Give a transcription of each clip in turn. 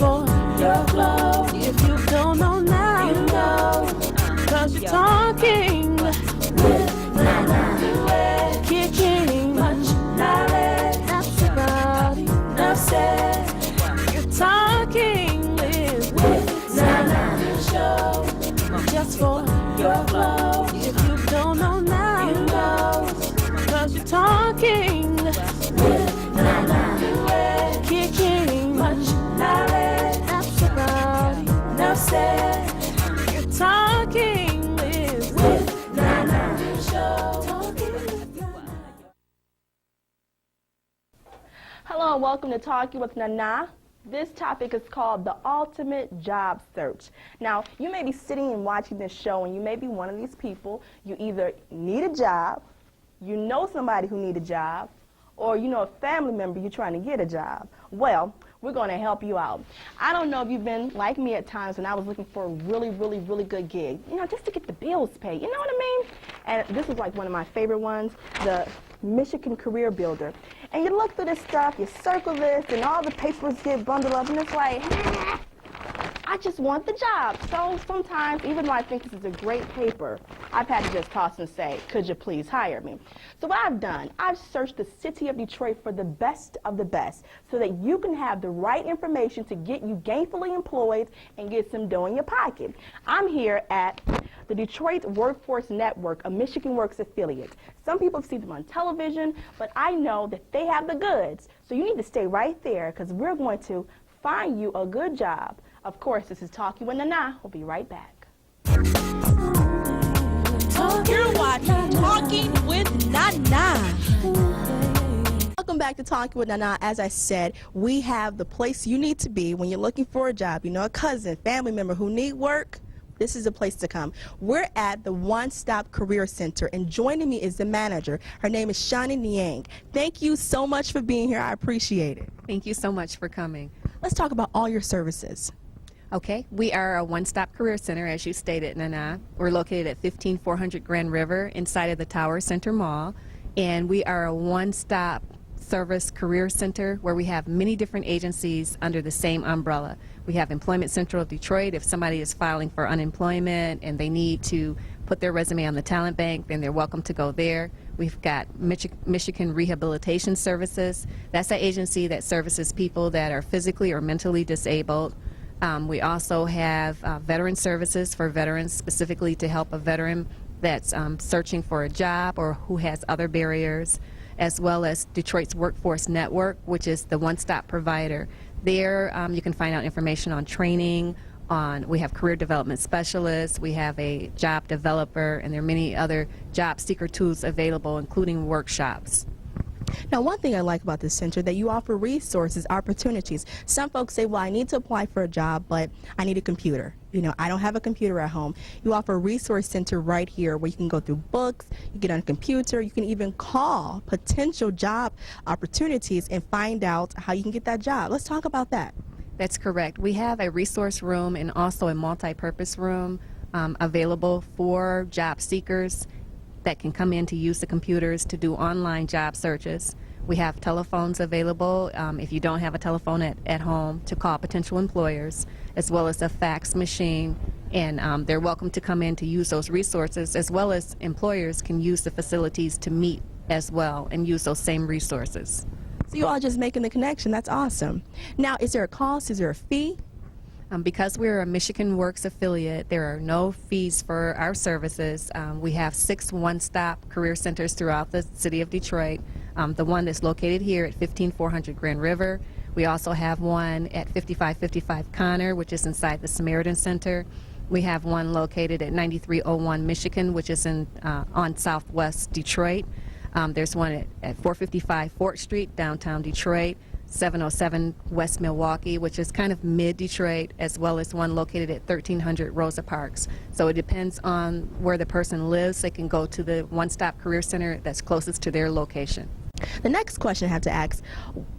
for your glow. If you don't know now, you know. Cause you're talking with Nana. Kicking much knowledge. That's about enough said. You're talking with Nana Show. Just for your glow. If you don't know now, you know. Cause you're talking with Nana. Kicking much knowledge. That's about enough said. You're talking with Nana Show. Hello and welcome to Talking with Nana. This topic is called the ultimate job search. Now, you may be sitting and watching this show and you may be one of these people. You either need a job, you know somebody who needs a job, or you know a family member you're trying to get a job. Well, we're going to help you out. I don't know if you've been like me at times when I was looking for a really good gig, you know, just to get the bills paid, you know what I mean? And this is like one of my favorite ones, the Michigan Career Builder. And you look through this stuff, you circle this, and all the papers get bundled up, and it's like, I just want the job. So sometimes, even though I think this is a great paper, I've had to just toss and say, could you please hire me? So what I've done, I've searched the city of Detroit for the best of the best so that you can have the right information to get you gainfully employed and get some dough in your pocket. I'm here at the Detroit Workforce Network, a Michigan Works affiliate. Some people have seen them on television, but I know that they have the goods. So you need to stay right there because we're going to find you a good job. Of course, this is Talking with Nana. We'll be right back. You're watching Talking with Nana. Welcome back to Talking with Nana. As I said, we have the place you need to be when you're looking for a job. You know, a cousin, family member who need work. This is the place to come. We're at the One Stop Career Center, and joining me is the manager. Her name is Shani Niang. Thank you so much for being here. I appreciate it. Thank you so much for coming. Let's talk about all your services. Okay, we are a one-stop career center, as you stated, Nana. We're located at 15400 Grand River inside of the Tower Center Mall, and we are a one-stop service career center where we have many different agencies under the same umbrella. We have Employment Central of Detroit. If somebody is filing for unemployment and they need to put their resume on the talent bank, then they're welcome to go there. We've got Michigan Rehabilitation Services. That's an agency that services people that are physically or mentally disabled. We also have veteran services for veterans, specifically to help a veteran that's searching for a job or who has other barriers, as well as Detroit's Workforce Network, which is the one-stop provider. There you can find out information on training, we have career development specialists, we have a job developer, and there are many other job seeker tools available, including workshops. Now, one thing I like about this center, that you offer resources, opportunities. Some folks say, well, I need to apply for a job, but I need a computer. You know, I don't have a computer at home. You offer a resource center right here where you can go through books, you get on a computer, you can even call potential job opportunities and find out how you can get that job. Let's talk about that. That's correct. We have a resource room and also a multi-purpose room available for job seekers that can come in to use the computers to do online job searches. We have telephones available if you don't have a telephone at home to call potential employers, as well as a fax machine, and they're welcome to come in to use those resources, as well as employers can use the facilities to meet as well and use those same resources. So you all just making the connection. That's awesome. Now, is there a cost? Is there a fee? Because we're a Michigan Works affiliate, there are no fees for our services. We have 6 one-stop career centers throughout the city of Detroit. The one that's located here at 15400 Grand River. We also have one at 5555 Connor, which is inside the Samaritan Center. We have one located at 9301 Michigan, which is on Southwest Detroit. There's one at 455 Fort Street, downtown Detroit. 707 West Milwaukee, which is kind of mid-Detroit, as well as one located at 1300 Rosa Parks. So it depends on where the person lives. They can go to the one-stop career center that's closest to their location. The next question I have to ask,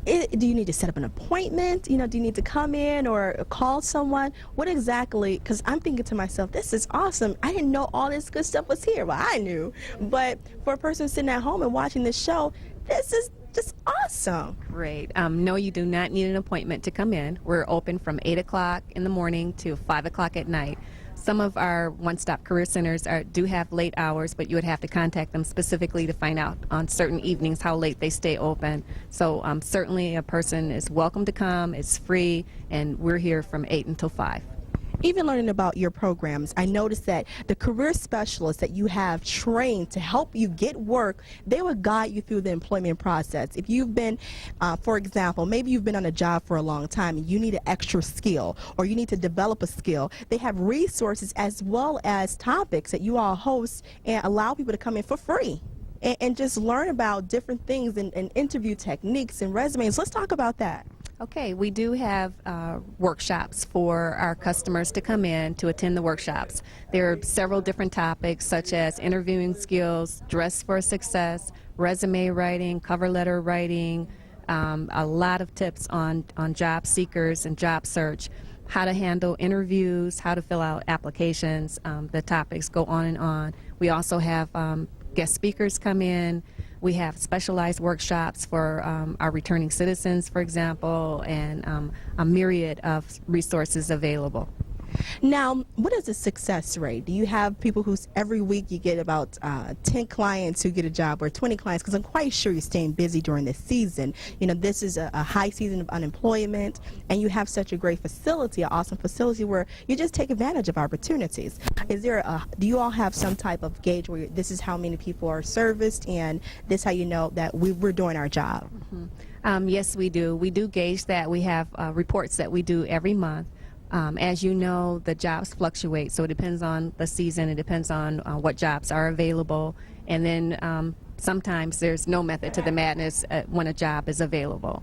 do you need to set up an appointment? You know, do you need to come in or call someone? What exactly, because I'm thinking to myself, this is awesome. I didn't know all this good stuff was here. Well, I knew. But for a person sitting at home and watching this show, this is just awesome. Great. No, you do not need an appointment to come in. We're open from 8 o'clock in the morning to 5 o'clock at night. Some of our one-stop career centers do have late hours, but you would have to contact them specifically to find out on certain evenings how late they stay open. So certainly a person is welcome to come. It's free, and we're here from 8 until 5. Even learning about your programs, I noticed that the career specialists that you have trained to help you get work, they will guide you through the employment process. If you've been, for example, maybe you've been on a job for a long time and you need an extra skill or you need to develop a skill, they have resources as well as topics that you all host and allow people to come in for free and just learn about different things and interview techniques and resumes. Let's talk about that. Okay, we do have workshops for our customers to come in to attend the workshops. There are several different topics such as interviewing skills, dress for success, resume writing, cover letter writing, a lot of tips on job seekers and job search, how to handle interviews, how to fill out applications. The topics go on and on. We also have guest speakers come in. We have specialized workshops for our returning citizens, for example, and a myriad of resources available. Now, what is the success rate? Do you have people who's every week you get about 10 clients who get a job or 20 clients? Because I'm quite sure you're staying busy during this season. You know, this is a high season of unemployment, and you have such a great facility, an awesome facility where you just take advantage of opportunities. Do you all have some type of gauge where this is how many people are serviced, and this is how you know that we're doing our job? Mm-hmm. Yes, we do. We do gauge that. We have reports that we do every month. As you know, the jobs fluctuate, so it depends on the season, it depends on what jobs are available, and then sometimes there's no method to the madness when a job is available.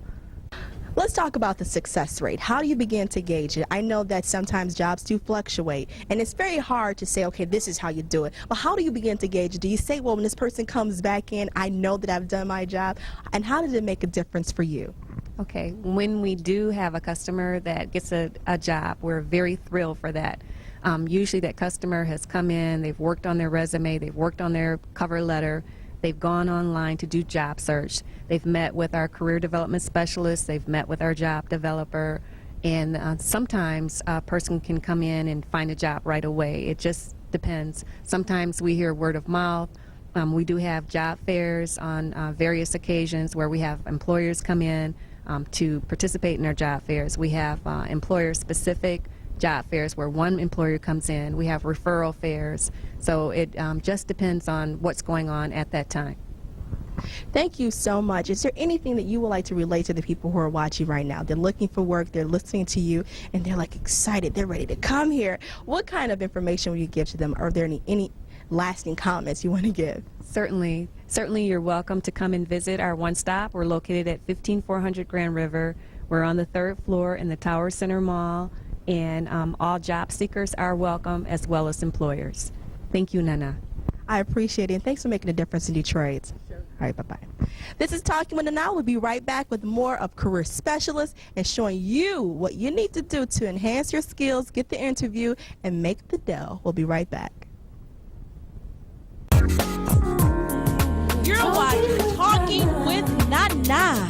Let's talk about the success rate. How do you begin to gauge it? I know that sometimes jobs do fluctuate, and it's very hard to say, okay, this is how you do it. But how do you begin to gauge it? Do you say, well, when this person comes back in, I know that I've done my job? And how does it make a difference for you? Okay, when we do have a customer that gets a job, we're very thrilled for that. Usually that customer has come in, they've worked on their resume, they've worked on their cover letter, they've gone online to do job search, they've met with our career development specialist, they've met with our job developer, and sometimes a person can come in and find a job right away. It just depends. Sometimes we hear word of mouth. We do have job fairs on various occasions where we have employers come in to participate in our job fairs. We have employer-specific job fairs where one employer comes in. We have referral fairs. So it just depends on what's going on at that time. Thank you so much. Is there anything that you would like to relate to the people who are watching right now? They're looking for work, they're listening to you, and they're like excited, they're ready to come here. What kind of information will you give to them? Are there any lasting comments you want to give? Certainly you're welcome to come and visit our one stop. We're located at 15400 Grand River. We're on the 3rd floor in the Tower Center Mall, and all job seekers are welcome as well as employers. Thank you, Nana. I appreciate it, and thanks for making a difference in Detroit. Sure. All right, bye-bye. This is Talking with Nana. We'll be right back with more of Career Specialists and showing you what you need to do to enhance your skills, get the interview, and make the deal. We'll be right back. You're watching Talking with Nana.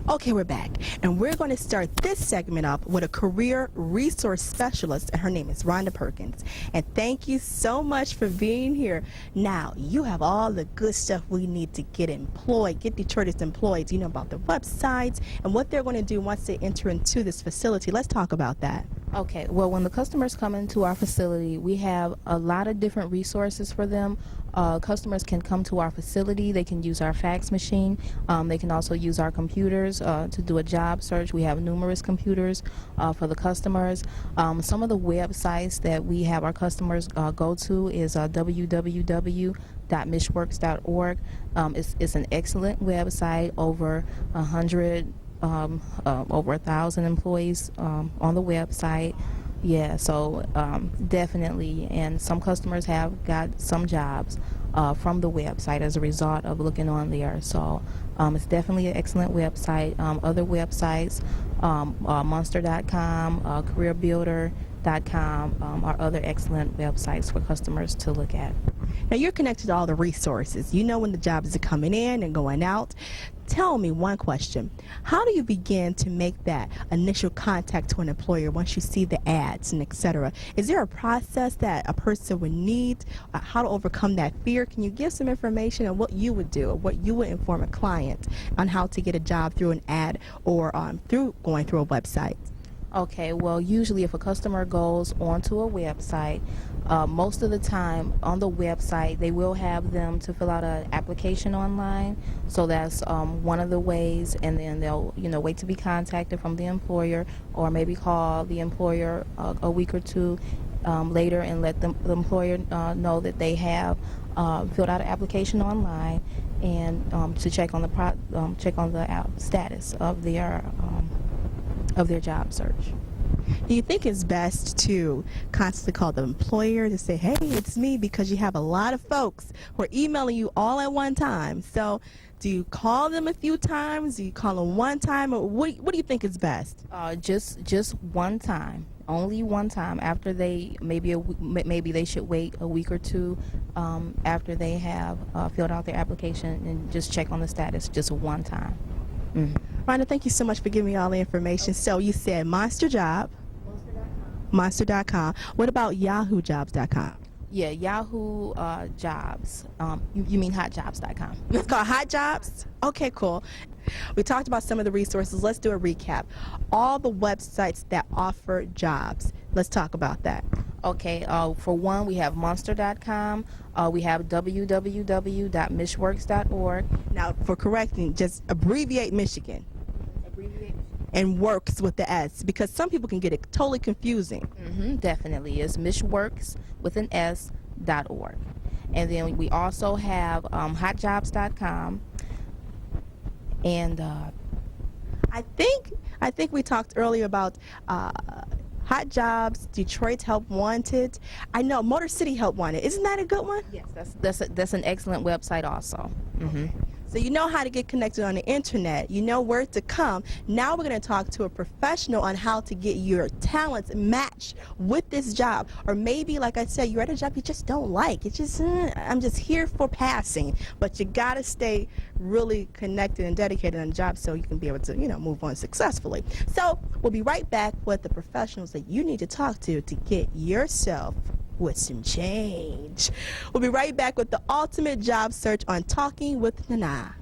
Okay, we're back, and we're going to start this segment up with a career resource specialist, and her name is Rhonda Perkins. And thank you so much for being here. Now, you have all the good stuff we need to get employed, get Detroiters employed. You know about the websites and what they're going to do once they enter into this facility. Let's talk about that. Okay, well, when the customers come into our facility, we have a lot of different resources for them. Customers can come to our facility. They can use our fax machine. They can also use our computers to do a job search. We have numerous computers for the customers. Some of the websites that we have our customers go to is www.mishworks.org. It's an excellent website, over 1,000 employees on the website. Yeah, so definitely, and some customers have got some jobs from the website as a result of looking on there. So it's definitely an excellent website. Other websites, Monster.com, CareerBuilder.com are other excellent websites for customers to look at. Now you're connected to all the resources. You know when the jobs are coming in and going out. Tell me one question. How do you begin to make that initial contact to an employer once you see the ads and et cetera? Is there a process that a person would need? How to overcome that fear? Can you give some information on what you would do or what you would inform a client on how to get a job through an ad or through going through a website? Okay, well, usually if a customer goes onto a website, most of the time on the website they will have them to fill out an application online. So that's one of the ways, and then they'll wait to be contacted from the employer, or maybe call the employer a week or two later and let the employer know that they have filled out an application online, and to check on the status of their job search. Do you think it's best to constantly call the employer to say, hey, it's me, because you have a lot of folks who are emailing you all at one time? So do you call them a few times? Do you call them one time? Or what do you think is best? Just one time. Only one time. After they, maybe they should wait a week or two after they have filled out their application, and just check on the status just one time. Mm-hmm. Rhonda, thank you so much for giving me all the information. Okay. So you said Monster.com. What about YahooJobs.com? Yeah, Yahoo Jobs. You mean HotJobs.com? It's called Hot Jobs? Okay, cool. We talked about some of the resources. Let's do a recap. All the websites that offer jobs. Let's talk about that. Okay, for one, we have Monster.com. We have www.mishworks.org. Now, for correcting, just abbreviate Michigan. And works with the S, because some people can get it totally confusing. Mm-hmm, definitely. It's mishworks with an S.org. And then we also have hotjobs.com. And I think we talked earlier about Hot Jobs, Detroit Help Wanted. I know Motor City Help Wanted. Isn't that a good one? Yes, that's an excellent website also. Mm-hmm. So you know how to get connected on the internet. You know where to come. Now we're going to talk to a professional on how to get your talents matched with this job. Or maybe, like I said, you're at a job you just don't like. It's just, I'm just here for passing. But you got to stay really connected and dedicated on the job so you can be able to, move on successfully. So we'll be right back with the professionals that you need to talk to get yourself with some change. We'll be right back with the ultimate job search on Talking with Nana.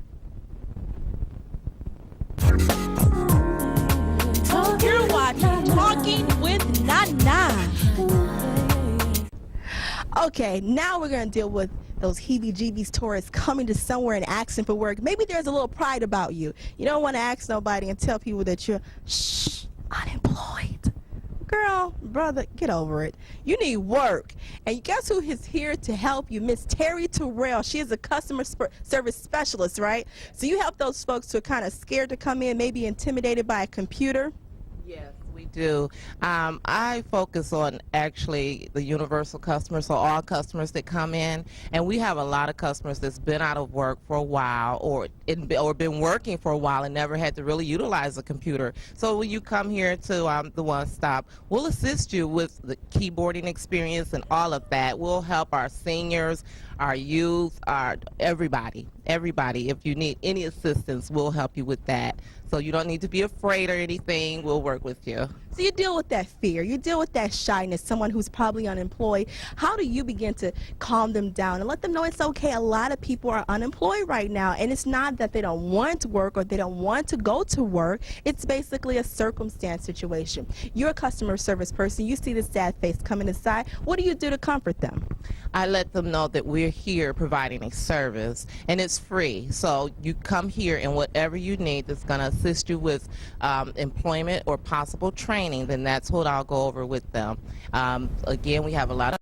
You're watching Talking with Nana. Okay, now we're going to deal with those heebie-jeebies tourists coming to somewhere and asking for work. Maybe there's a little pride about you. You don't want to ask nobody and tell people that you're unemployed. Girl, brother, get over it. You need work. And guess who is here to help you? Miss Terry Terrell. She is a customer service specialist, right? So you help those folks who are kind of scared to come in, maybe intimidated by a computer? Yes, we do. I focus on actually the universal customers, so all customers that come in, and we have a lot of customers that's been out of work for a while or been working for a while and never had to really utilize a computer. So when you come here to the One Stop, we'll assist you with the keyboarding experience and all of that. We'll help our seniors, our youth, everybody. If you need any assistance, we'll help you with that. So you don't need to be afraid or anything. We'll work with you. So you deal with that fear, you deal with that shyness, someone who's probably unemployed. How do you begin to calm them down and let them know it's okay? A lot of people are unemployed right now, and it's not that they don't want to work or they don't want to go to work. It's basically a circumstance situation. You're a customer service person. You see the sad face coming inside. What do you do to comfort them? I let them know that we're here providing a service, and it's free. So you come here, and whatever you need that's going to assist you with employment or possible training, then that's what I'll go over with them. Again, we have a lot of